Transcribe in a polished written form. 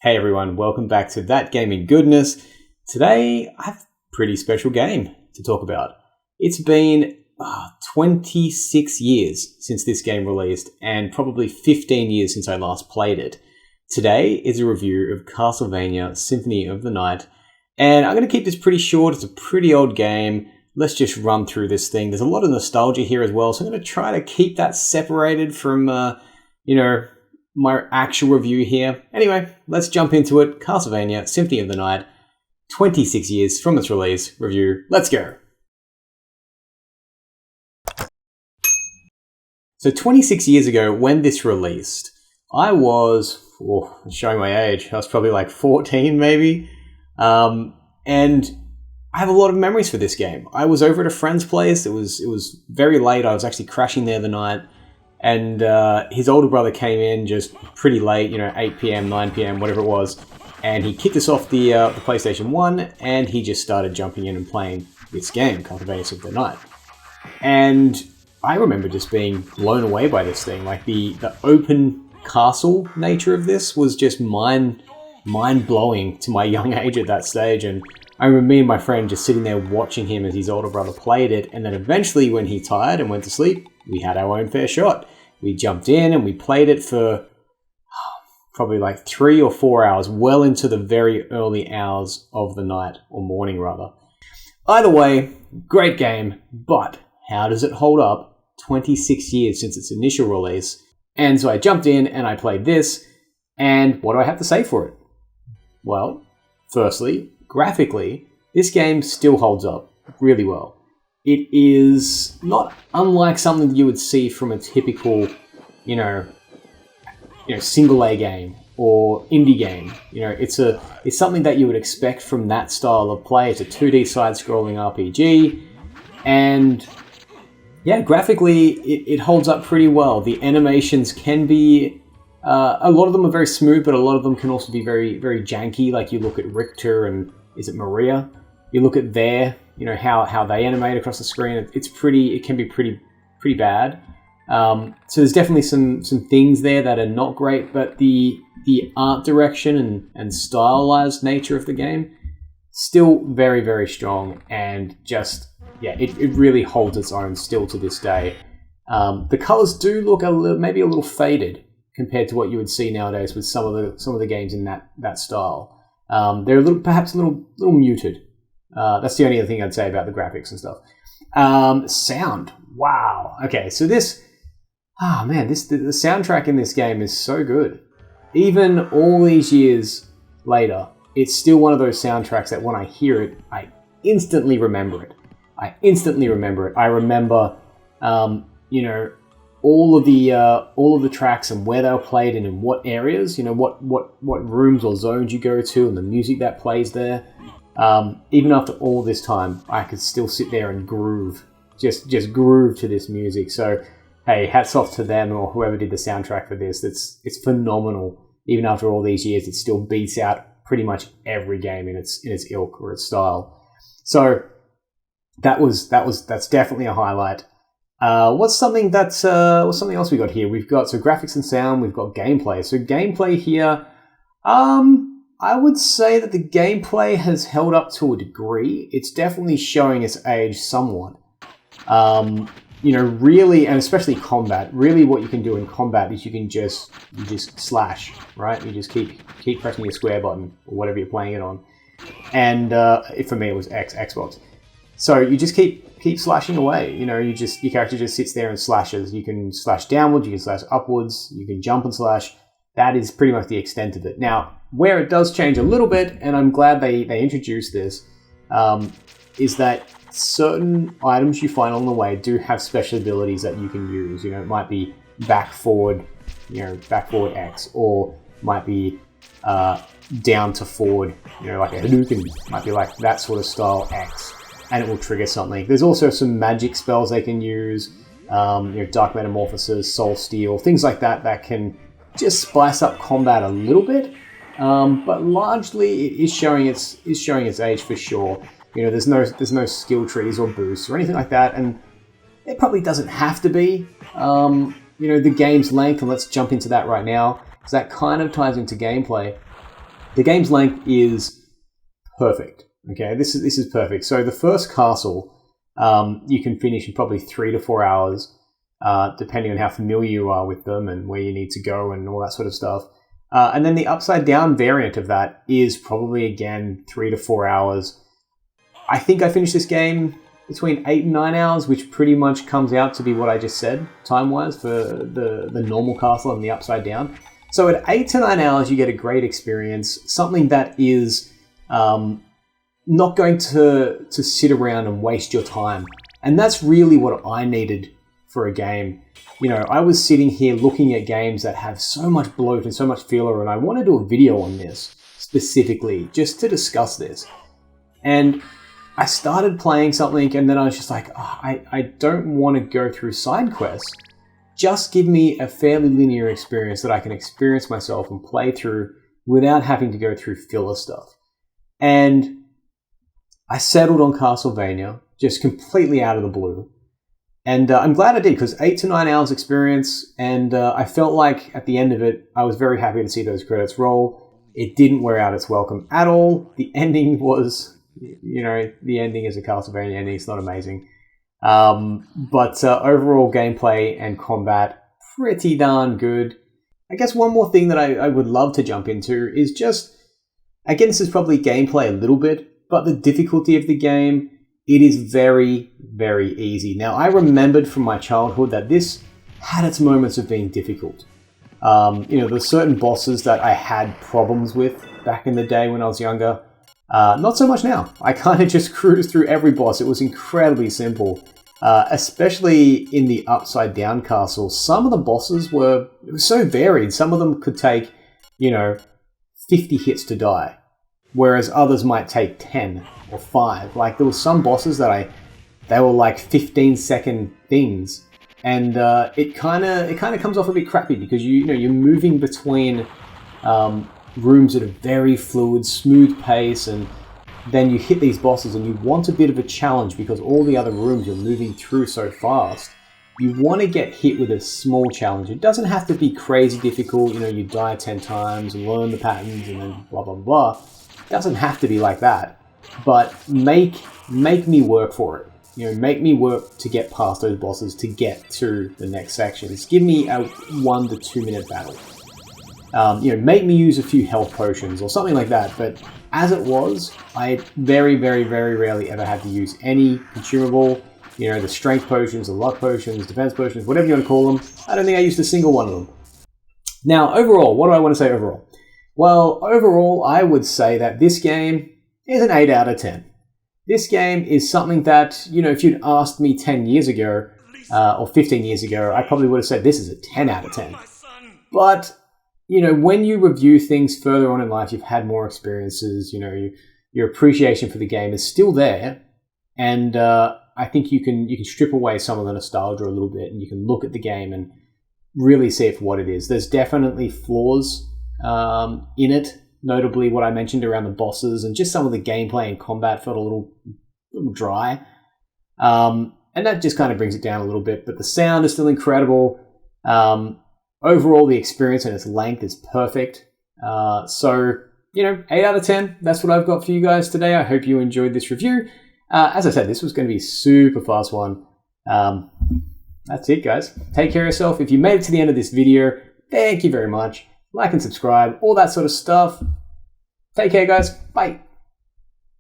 Hey everyone, welcome back to That Gaming Goodness. Today, I have a pretty special game to talk about. It's been 26 years since this game released, and probably 15 years since I last played it. Today is a review of Castlevania Symphony of the Night, and I'm going to keep this pretty short. It's a pretty old game. Let's just run through this thing. There's a lot of nostalgia here as well, so I'm going to try to keep that separated from, my actual review here. Anyway, let's jump into it. Castlevania Symphony of the Night, 26 years from its release. Review, let's go. So 26 years ago, when this released, I was, showing my age, I was probably like 14 maybe, and I have a lot of memories for this game. I was over at a friend's place. It was very late. I was actually crashing there the night. And his older brother came in just pretty late, 8 p.m., 9 p.m., whatever it was. And he kicked us off the PlayStation 1, and he just started jumping in and playing this game, Castlevania Symphony of the Night. And I remember just being blown away by this thing. Like, the open castle nature of this was just mind-blowing to my young age at that stage. And I remember me and my friend just sitting there watching him as his older brother played it. And then eventually, when he tired and went to sleep, we had our own fair shot. We jumped in and we played it for probably like 3 or 4 hours, well into the very early hours of the night, or morning rather. Either way, great game, but how does it hold up 26 years since its initial release? And so I jumped in and I played this, and what do I have to say for it? Well, firstly, graphically, this game still holds up really well. It is not unlike something that you would see from a typical, single A game or indie game. It's something that you would expect from that style of play. It's a 2D side-scrolling RPG, and yeah, graphically it holds up pretty well. The animations can be a lot of them are very smooth, but a lot of them can also be very, very janky. Like, you look at Richter and is it Maria? You look at how they animate across the screen. It can be pretty bad. So there's definitely some things there that are not great, but the art direction and stylized nature of the game still very, very strong, and it really holds its own still to this day. The colors do look maybe a little faded compared to what you would see nowadays with some of the games in that style. They're perhaps a little muted. That's the only other thing I'd say about the graphics and stuff. Sound. Wow. Okay, so the soundtrack in this game is so good. Even all these years later, it's still one of those soundtracks that when I hear it, I instantly remember it. I remember, all of the tracks and where they were played and in what areas, what rooms or zones you go to and the music that plays there. Even after all this time, I could still sit there and groove, just groove to this music. So, hey, hats off to them or whoever did the soundtrack for this. It's phenomenal. Even after all these years, it still beats out pretty much every game in its ilk or its style. So that's definitely a highlight. What's something else we got here? We've got graphics and sound. We've got gameplay. So gameplay here. I would say that the gameplay has held up to a degree. It's definitely showing its age somewhat. Really, and especially combat, really what you can do in combat is you just slash, right? You just keep pressing your square button or whatever you're playing it on. And for me, it was Xbox. So you just keep slashing away. Your character just sits there and slashes. You can slash downwards, you can slash upwards, you can jump and slash. That is pretty much the extent of it. Now, where it does change a little bit, and I'm glad they introduced this, is that certain items you find on the way do have special abilities that you can use. It might be back forward X, or might be down to forward, like a Hadouken, might be like that sort of style X, and it will trigger something. There's also some magic spells they can use, Dark Metamorphosis, Soul Steal, things like that can just spice up combat a little bit, but largely it is showing its age for sure. There's no skill trees or boosts or anything like that, and it probably doesn't have to be. The game's length, and let's jump into that right now, because that kind of ties into gameplay. The game's length is perfect. Okay, this is perfect. So the first castle, you can finish in probably 3 to 4 hours, depending on how familiar you are with them and where you need to go and all that sort of stuff. And then the upside down variant of that is probably, again, 3 to 4 hours. I think I finished this game between 8 and 9 hours, which pretty much comes out to be what I just said, time-wise, for the normal castle and the upside down. So at 8 to 9 hours, you get a great experience, something that is not going to sit around and waste your time. And that's really what I needed for a game. You know, I was sitting here looking at games that have so much bloat and so much filler, and I want to do a video on this specifically, just to discuss this. And I started playing something, and then I was just like, oh, I don't want to go through side quests. Just give me a fairly linear experience that I can experience myself and play through without having to go through filler stuff. And I settled on Castlevania, just completely out of the blue. And I'm glad I did, because 8 to 9 hours experience, and I felt like at the end of it, I was very happy to see those credits roll. It didn't wear out its welcome at all. The ending was, you know, the ending is a Castlevania ending. It's not amazing. But overall gameplay and combat, pretty darn good. I guess one more thing that I would love to jump into is just, again, this is probably gameplay a little bit, but the difficulty of the game, it is very, very easy. Now, I remembered from my childhood that this had its moments of being difficult. You know, there's certain bosses that I had problems with back in the day when I was younger. Not so much now. I kind of just cruised through every boss. It was incredibly simple, especially in the upside down castle. Some of the bosses were so varied. Some of them could take, you know, 50 hits to die, whereas others might take 10 or 5. Like, there were some bosses that they were like 15-second things, and it kind of comes off a bit crappy because you know you're moving between rooms at a very fluid, smooth pace, and then you hit these bosses and you want a bit of a challenge because all the other rooms you're moving through so fast. You want to get hit with a small challenge. It doesn't have to be crazy difficult. You know, you die 10 times and learn the patterns and then blah blah blah. It doesn't have to be like that. But make me work for it. You know, make me work to get past those bosses to get to the next sections. Give me a 1 to 2 minute battle. You know, make me use a few health potions or something like that. But as it was, I very, very, very rarely ever had to use any consumable. You know, the strength potions, the luck potions, defense potions, whatever you want to call them. I don't think I used a single one of them. Now, overall, what do I want to say overall? Well, overall, I would say that this game is an 8 out of 10. This game is something that, you know, if you'd asked me 10 years ago, or 15 years ago, I probably would have said this is a 10 out of 10. But, you know, when you review things further on in life, you've had more experiences, you know, your appreciation for the game is still there. And I think you can strip away some of the nostalgia a little bit, and you can look at the game and really see it for what it is. There's definitely flaws in it. Notably, what I mentioned around the bosses and just some of the gameplay and combat felt a little dry. And that just kind of brings it down a little bit. But the sound is still incredible. Overall, the experience and its length is perfect. So, you know, 8 out of 10. That's what I've got for you guys today. I hope you enjoyed this review. As I said, this was going to be a super fast one. That's it, guys. Take care of yourself. If you made it to the end of this video, thank you very much. Like and subscribe, all that sort of stuff. Take care, guys. Bye.